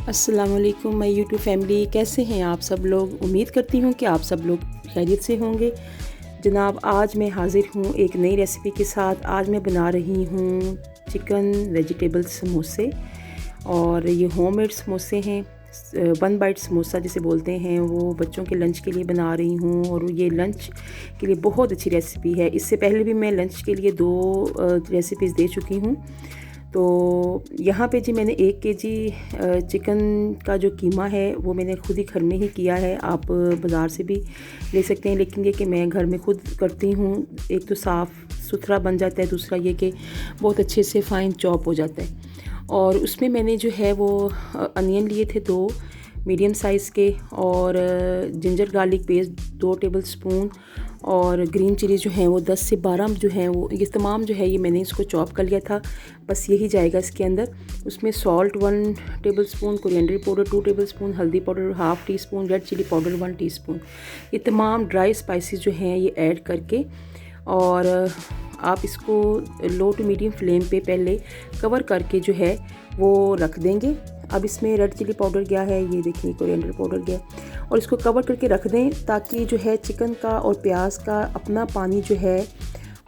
अस्सलाम वालेकुम my YouTube family, कैसे हैं आप सब लोग। उम्मीद करती हूँ कि आप सब लोग खैरियत से होंगे। जनाब, आज मैं हाज़िर हूँ एक नई रेसिपी के साथ। आज मैं बना रही हूँ चिकन वेजिटेबल समोसे, और ये होममेड समोसे हैं। 1 बाइट समोसा जिसे बोलते हैं, वो बच्चों के लंच के लिए बना रही हूँ, और ये लंच के लिए बहुत अच्छी रेसिपी है। इससे पहले भी मैं लंच के लिए 2 रेसिपीज़ दे चुकी हूँ। तो यहाँ पे जी मैंने 1 केजी चिकन का जो कीमा है वो मैंने खुद ही घर में ही किया है। आप बाज़ार से भी ले सकते हैं, लेकिन ये कि मैं घर में खुद करती हूँ। एक तो साफ़ सुथरा बन जाता है, दूसरा ये कि बहुत अच्छे से फ़ाइन चॉप हो जाता है। और उसमें मैंने जो है वो अनियन लिए थे 2 मीडियम साइज़ के, और ginger garlic paste 2 table spoon, और ग्रीन चिली जो है वो 10 से 12 जो है वो, ये तमाम जो है ये मैंने इसको चॉप कर लिया था। बस यही जाएगा इसके अंदर। उसमें salt 1 tablespoon, coriander powder 2 tablespoon, हल्दी powder ½ teaspoon, red chilli powder 1 teaspoon. ये तमाम ड्राई स्पाइसेस जो हैं ये ऐड करके, और आप इसको लो टू मीडियम फ्लेम पे पहले कवर करके जो है वो रख देंगे। अब इसमें रेड चिली पाउडर गया है, ये देखिए कोरिएंडर पाउडर गया, और इसको कवर करके रख दें ताकि जो है चिकन का और प्याज का अपना पानी जो है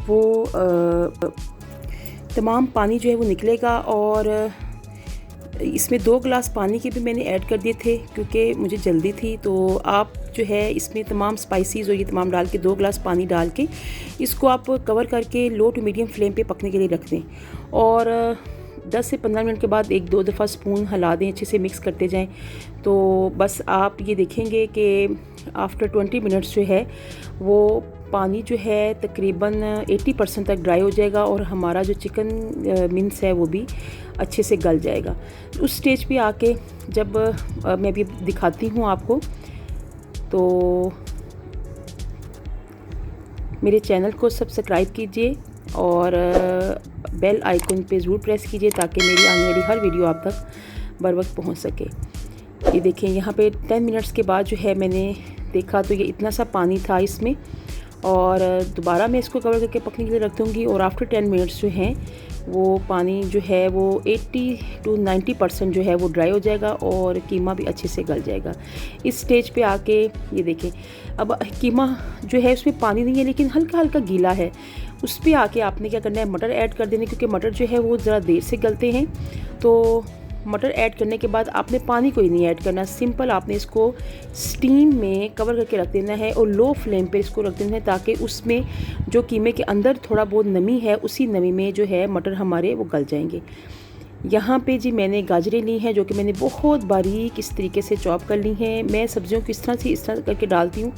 वो तमाम पानी जो है वो निकलेगा। और इसमें 2 गिलास पानी के भी मैंने ऐड कर दिए थे क्योंकि मुझे जल्दी थी। तो आप जो है इसमें तमाम स्पाइसेस और ये तमाम डाल के 2 गिलास पानी डाल के इसको आप कवर करके लो टू मीडियम फ्लेम पे पकने के लिए रख दें। और 10 से 15 मिनट के बाद 1-2 दफ़ा स्पून हिला दें, अच्छे से मिक्स करते जाएं। तो बस आप ये देखेंगे कि आफ्टर 20 मिनट्स जो है वो पानी जो है तकरीबन 80% तक ड्राई हो जाएगा, और हमारा जो चिकन मिन्स है वो भी अच्छे से गल जाएगा। उस स्टेज पे आके जब मैं भी दिखाती हूँ आपको, तो मेरे चैनल को सब्सक्राइब कीजिए और बेल आइकन पे ज़रूर प्रेस कीजिए ताकि मेरी आने वाली हर वीडियो आप तक बर वक्त पहुँच सके। ये देखें, यहाँ पे 10 मिनट्स के बाद जो है मैंने देखा तो ये इतना सा पानी था इसमें, और दोबारा मैं इसको कवर करके पकने के लिए रख दूँगी। और आफ्टर 10 मिनट्स जो हैं वो पानी जो है वो 80 to 90% जो है वो ड्राई हो जाएगा, और कीमा भी अच्छे से गल जाएगा। इस स्टेज पे आके ये देखें, अब कीमा जो है उसमें पानी नहीं है लेकिन हल्का हल्का गीला है। उस पर आके आपने क्या करना है, मटर ऐड कर देने, क्योंकि मटर जो है वो ज़रा देर से गलते हैं। तो मटर ऐड करने के बाद आपने पानी कोई नहीं ऐड करना, सिंपल आपने इसको स्टीम में कवर करके रख देना है, और लो फ्लेम पे इसको रख देना है ताकि उसमें जो कीमे के अंदर थोड़ा बहुत नमी है, उसी नमी में जो है मटर हमारे वो गल जाएंगे। यहाँ पे जी मैंने गाजरें ली हैं जो कि मैंने बहुत बारीक इस तरीके से चॉप कर ली हैं। मैं सब्जियों को इस तरह करके डालती हूँ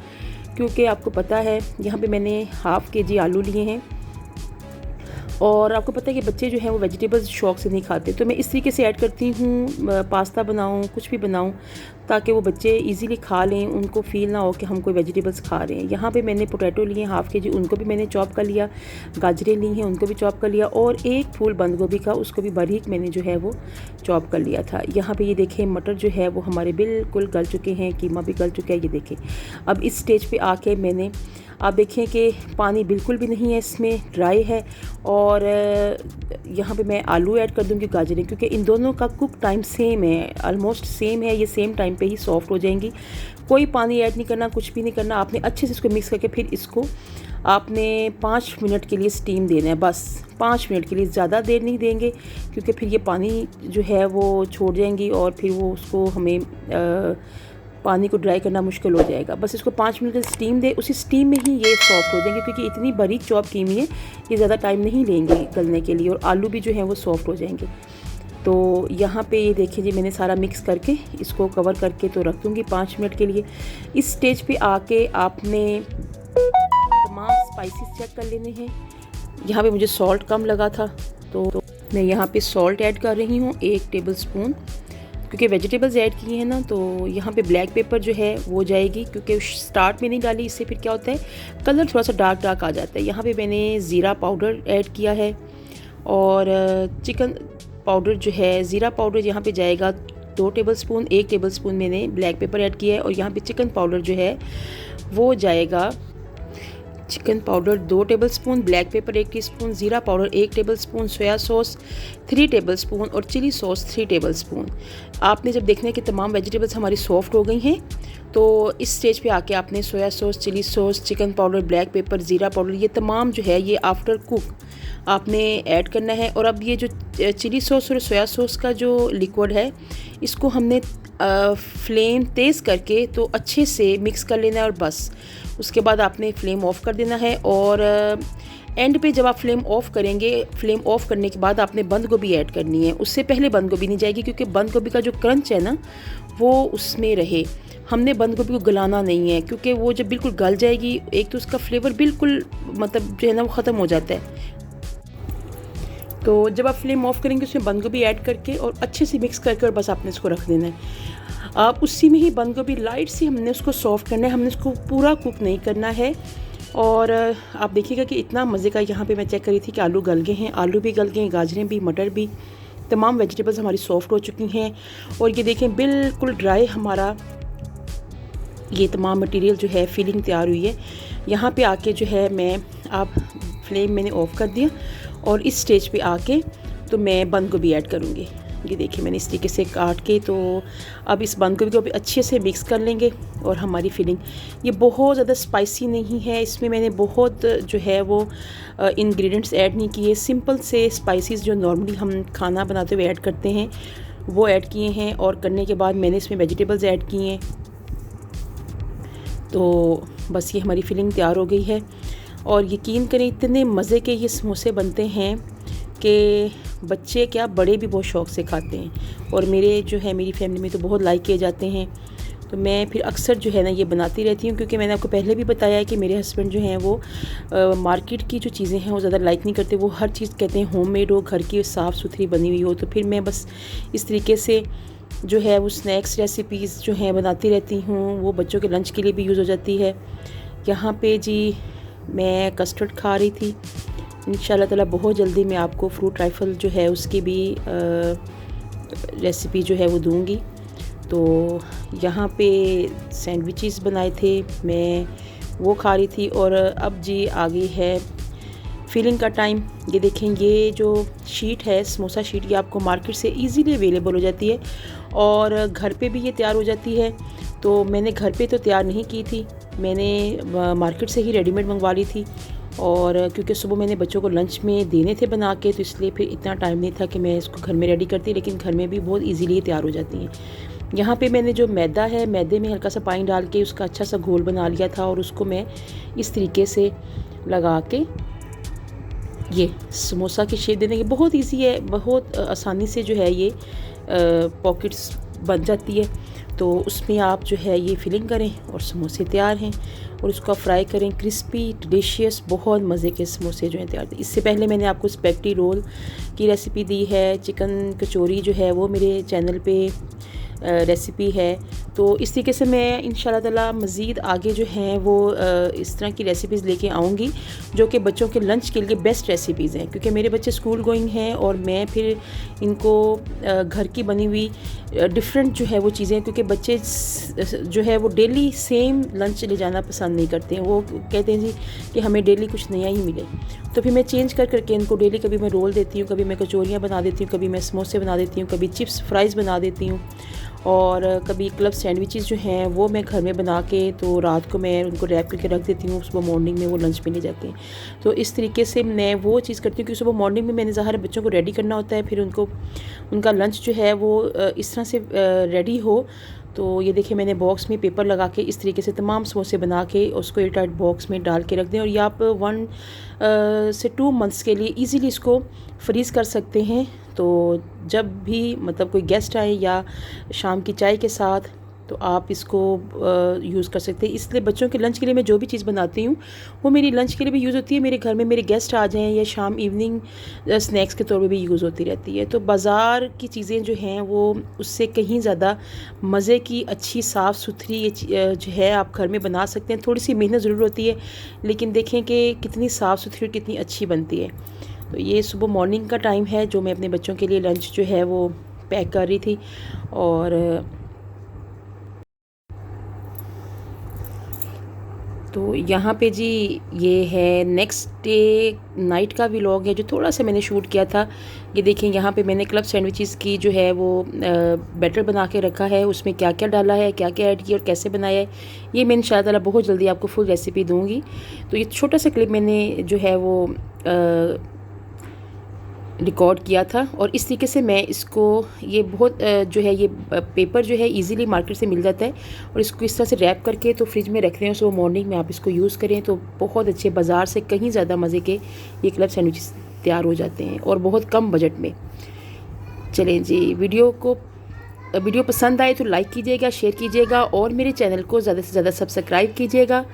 क्योंकि आपको पता है यहाँ पे मैंने ½ केजी आलू लिए हैं, और आपको पता है कि बच्चे जो हैं वो वेजिटेबल्स शौक से नहीं खाते। तो मैं इस तरीके से ऐड करती हूँ, पास्ता बनाऊँ कुछ भी बनाऊँ, ताकि वो बच्चे इजीली खा लें, उनको फ़ील ना हो कि हम कोई वेजिटेबल्स खा रहे हैं। यहाँ पे मैंने पोटैटो लिए ½ केजी, उनको भी मैंने चॉप कर लिया। गाजरें ली हैं, उनको भी चॉप कर लिया, और 1 फूल बंद गोभी का, उसको भी बारीक मैंने जो है वो चॉप कर लिया था। यहाँ पे ये देखें, मटर जो है वो हमारे बिल्कुल गल चुके हैं, कीमा भी गल चुका है। ये देखें, अब इस स्टेज पे आके मैंने, आप देखें कि पानी बिल्कुल भी नहीं है इसमें, ड्राई है। और यहाँ पे मैं आलू ऐड कर दूँगी, गाजरें, क्योंकि इन दोनों का कुक टाइम सेम है, ऑलमोस्ट सेम है। ये सेम टाइम पे ही सॉफ्ट हो जाएंगी। कोई पानी ऐड नहीं करना, कुछ भी नहीं करना। आपने अच्छे से इसको मिक्स करके फिर इसको आपने 5 मिनट के लिए स्टीम देना है, बस 5 मिनट के लिए, ज़्यादा देर नहीं देंगे क्योंकि फिर ये पानी जो है वो छोड़ जाएंगी, और फिर वो उसको हमें पानी को ड्राई करना मुश्किल हो जाएगा। बस इसको 5 मिनट स्टीम दे, उसी स्टीम में ही ये सॉफ्ट हो जाएंगे, क्योंकि इतनी बारीक चॉप कीमी है, ये ज़्यादा टाइम नहीं लेंगे गलने के लिए, और आलू भी जो है वो सॉफ्ट हो जाएंगे। तो यहाँ पे ये देखिए जी, मैंने सारा मिक्स करके इसको कवर करके तो रख दूँगी 5 मिनट के लिए। इस स्टेज पे आके आपने तमाम स्पाइसेस चेक कर लेने हैं। यहाँ पे मुझे सॉल्ट कम लगा था, तो मैं यहाँ पे सॉल्ट ऐड कर रही हूँ 1 टेबल स्पून, क्योंकि वेजिटेबल्स ऐड की हैं ना। तो यहाँ पे ब्लैक पेपर जो है वो जाएगी, क्योंकि स्टार्ट में नहीं डाली, इससे फिर क्या होता है कलर थोड़ा सा डार्क आ जाता है। यहाँ पे मैंने ज़ीरा पाउडर ऐड किया है, और चिकन पाउडर जो है, ज़ीरा पाउडर यहाँ पे जाएगा 2 टेबल स्पून, 1 टेबल स्पून मैंने ब्लैक पेपर ऐड किया है, और यहाँ पे चिकन पाउडर जो है वो जाएगा chicken powder 2 tablespoon, black pepper 1 teaspoon, ज़ीरा powder 1 tablespoon, soya sauce 3 tablespoon और चिली सॉस 3 टेबलस्पून। आपने जब देखना है कि तमाम वेजिटेबल्स हमारी सॉफ्ट हो गई हैं, तो इस स्टेज पे आके आपने soya sauce, chilli sauce, chicken powder, black pepper, ज़ीरा पाउडर, ये तमाम जो है ये आफ्टर कुक आपने ऐड करना है। और अब ये जो चिली सॉस और सोया सॉस का जो लिक्विड है, इसको हमने फ्लेम तेज़ करके तो अच्छे से मिक्स कर लेना है और बस उसके बाद आपने फ्लेम ऑफ़ कर देना है। और एंड पे जब आप फ्लेम ऑफ़ करेंगे, फ्लेम ऑफ़ करने के बाद आपने बंद गोभी ऐड करनी है। उससे पहले बंद गोभी नहीं जाएगी, क्योंकि बंद गोभी का जो क्रंच है ना वो उसमें रहे। हमने बंद गोभी को गलाना नहीं है, क्योंकि वो जब बिल्कुल गल जाएगी, एक तो उसका फ्लेवर बिल्कुल मतलब जो है ना वो ख़त्म हो जाता है। तो जब आप फ्लेम ऑफ़ करेंगे उसमें बंद गोभी ऐड करके और अच्छे से मिक्स करके और बस आपने इसको रख देना है। आप उसी में ही बंद गोभी लाइट सी हमने उसको सॉफ्ट करना है, हमने उसको पूरा कुक नहीं करना है। और आप देखिएगा कि इतना मज़े का, यहाँ पे मैं चेक कर रही थी कि आलू गल गए हैं, आलू भी गल गए हैं, गाजरें भी, मटर भी, तमाम वेजिटेबल्स हमारी सॉफ्ट हो चुकी हैं। और ये देखें बिल्कुल ड्राई हमारा ये तमाम मटेरियल जो है फिलिंग तैयार हुई है। यहाँ पे आके जो है आप फ्लेम मैंने ऑफ़ कर दिया और इस स्टेज पे आके तो मैं बंद गोभी ऐड करूँगी। ये देखिए मैंने इस तरीके से काट के, तो अब इस बंद गोभी को भी अच्छे से मिक्स कर लेंगे। और हमारी फिलिंग ये बहुत ज़्यादा स्पाइसी नहीं है, इसमें मैंने बहुत जो है वो इंग्रेडिएंट्स ऐड नहीं किए, सिंपल से स्पाइसेस जो नॉर्मली हम खाना बनाते हुए ऐड करते हैं वो ऐड किए हैं। और करने के बाद मैंने इसमें वेजिटेबल्स ऐड किए हैं। तो बस ये हमारी फिलिंग तैयार हो गई है। और यकीन करें इतने मज़े के ये समोसे बनते हैं कि बच्चे क्या बड़े भी बहुत शौक़ से खाते हैं। और मेरी फैमिली में तो बहुत लाइक किए जाते हैं। तो मैं फिर अक्सर जो है ना ये बनाती रहती हूँ, क्योंकि मैंने आपको पहले भी बताया है कि मेरे हस्बैंड जो हैं वो मार्केट की जो चीज़ें हैं वो ज़्यादा लाइक नहीं करते। वो हर चीज़ कहते हैं होममेड हो, घर की साफ़ सुथरी बनी हुई हो। तो फिर मैं बस इस तरीके से जो है वो स्नैक्स रेसिपीज़ जो हैं बनाती रहती हूँ, वो बच्चों के लंच के लिए भी यूज़ हो जाती है। यहाँ पे जी मैं कस्टर्ड खा रही थी। इंशाल्लाह ताला बहुत जल्दी मैं आपको फ्रूट ट्राइफल जो है उसकी भी रेसिपी जो है वो दूंगी। तो यहाँ पे सैंडविचेस बनाए थे, मैं वो खा रही थी। और अब जी आ गई है फिलिंग का टाइम। ये देखें, ये जो शीट है समोसा शीट, ये आपको मार्केट से इजीली अवेलेबल हो जाती है और घर पे भी ये तैयार हो जाती है। तो मैंने घर पे तो तैयार नहीं की थी, मैंने मार्केट से ही रेडीमेड मंगवा ली थी। और क्योंकि सुबह मैंने बच्चों को लंच में देने थे बना के, तो इसलिए फिर इतना टाइम नहीं था कि मैं इसको घर में रेडी करती, लेकिन घर में भी बहुत इजीली तैयार हो जाती हैं। यहाँ पे मैंने जो मैदा है, मैदे में हल्का सा पानी डाल के उसका अच्छा सा घोल बना लिया था और उसको मैं इस तरीके से लगा के ये समोसा की शेप देने की बहुत इजी है, बहुत आसानी से जो है ये पॉकेट्स बन जाती है। तो उसमें आप जो है ये फिलिंग करें और समोसे तैयार हैं। और उसको फ्राई करें, क्रिस्पी डिलीशियस बहुत मज़े के समोसे जो हैं तैयार थे। इससे पहले मैंने आपको स्पेगेटी रोल की रेसिपी दी है, चिकन कचौरी जो है वो मेरे चैनल पे रेसिपी है। तो इस तरीके से मैं इंशाल्लाह ताला मज़ीद आगे जो हैं वो इस तरह की रेसिपीज़ लेके आऊँगी जो कि बच्चों के लंच के लिए बेस्ट रेसिपीज़ हैं, क्योंकि मेरे बच्चे स्कूल गोइंग हैं और मैं फिर इनको घर की बनी हुई डिफरेंट जो है वो चीज़ें, क्योंकि बच्चे जो है वो डेली सेम लंच ले जाना पसंद नहीं करते हैं। वो कहते हैं जी कि हमें डेली कुछ नया ही मिले। तो फिर मैं चेंज कर करके इनको डेली कभी मैं रोल देती हूँ, कभी मैं कचौरियाँ बना देती हूँ, कभी मैं समोसे बना देती हूँ, कभी चिप्स फ्राइज़ बना देती हूँ और कभी क्लब सैंडविचेस जो हैं वो मैं घर में बना के तो रात को मैं उनको रैप करके रख देती हूँ, सुबह मॉर्निंग में वो लंच में ले जाते हैं। तो इस तरीके से मैं वो चीज़ करती हूँ कि सुबह मॉर्निंग में मैंने ज़ाहिर बच्चों को रेडी करना होता है, फिर उनका लंच जो है वो इस तरह से रेडी हो। तो ये देखिए मैंने बॉक्स में पेपर लगा के इस तरीके से तमाम समोसे बना के उसको एयरटाइट बॉक्स में डाल के रख दें। और ये आप 1 से 2 मंथ्स के लिए इजीली इसको फ्रीज़ कर सकते हैं। तो जब भी मतलब कोई गेस्ट आए या शाम की चाय के साथ तो आप इसको यूज़ कर सकते हैं। इसलिए बच्चों के लंच के लिए मैं जो भी चीज़ बनाती हूँ वो मेरी लंच के लिए भी यूज़ होती है, मेरे घर में मेरे गेस्ट आ जाएं या शाम इवनिंग स्नैक्स के तौर पे भी यूज़ होती रहती है। तो बाज़ार की चीज़ें जो हैं वो उससे कहीं ज़्यादा मज़े की अच्छी साफ़ सुथरी जो है आप घर में बना सकते हैं। थोड़ी सी मेहनत ज़रूर होती है, लेकिन देखें कि कितनी साफ़ सुथरी और कितनी अच्छी बनती है। तो ये सुबह मॉर्निंग का टाइम है जो मैं अपने बच्चों के लिए लंच जो है वो पैक कर रही थी। और तो यहाँ पे जी ये है नेक्स्ट डे नाइट का व्लॉग है जो थोड़ा सा मैंने शूट किया था। ये देखें यहाँ पे मैंने क्लब सैंडविचेस की जो है वो बैटर बना के रखा है, उसमें क्या क्या डाला है, क्या क्या ऐड किया और कैसे बनाया है, ये मैं इंशाअल्लाह बहुत जल्दी आपको फुल रेसिपी दूँगी। तो ये छोटा सा क्लिप मैंने जो है वो रिकॉर्ड किया था और इस तरीके से मैं इसको ये बहुत जो है ये पेपर जो है इजीली मार्केट से मिल जाता है और इसको इस तरह से रैप करके तो फ्रिज में रख रहे हैं, सुबह मॉर्निंग में आप इसको यूज़ करें तो बहुत अच्छे बाज़ार से कहीं ज़्यादा मज़े के ये क्लब सैंडविचेस तैयार हो जाते हैं और बहुत कम बजट में। चलें जी, वीडियो पसंद आए तो लाइक कीजिएगा, शेयर कीजिएगा और मेरे चैनल को ज़्यादा से ज़्यादा सब्सक्राइब कीजिएगा।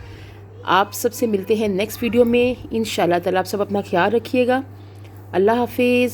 आप सबसे मिलते हैं नेक्स्ट वीडियो में इंशाल्लाह ताला। आप सब अपना ख्याल रखिएगा। अल्लाह हाफिज़।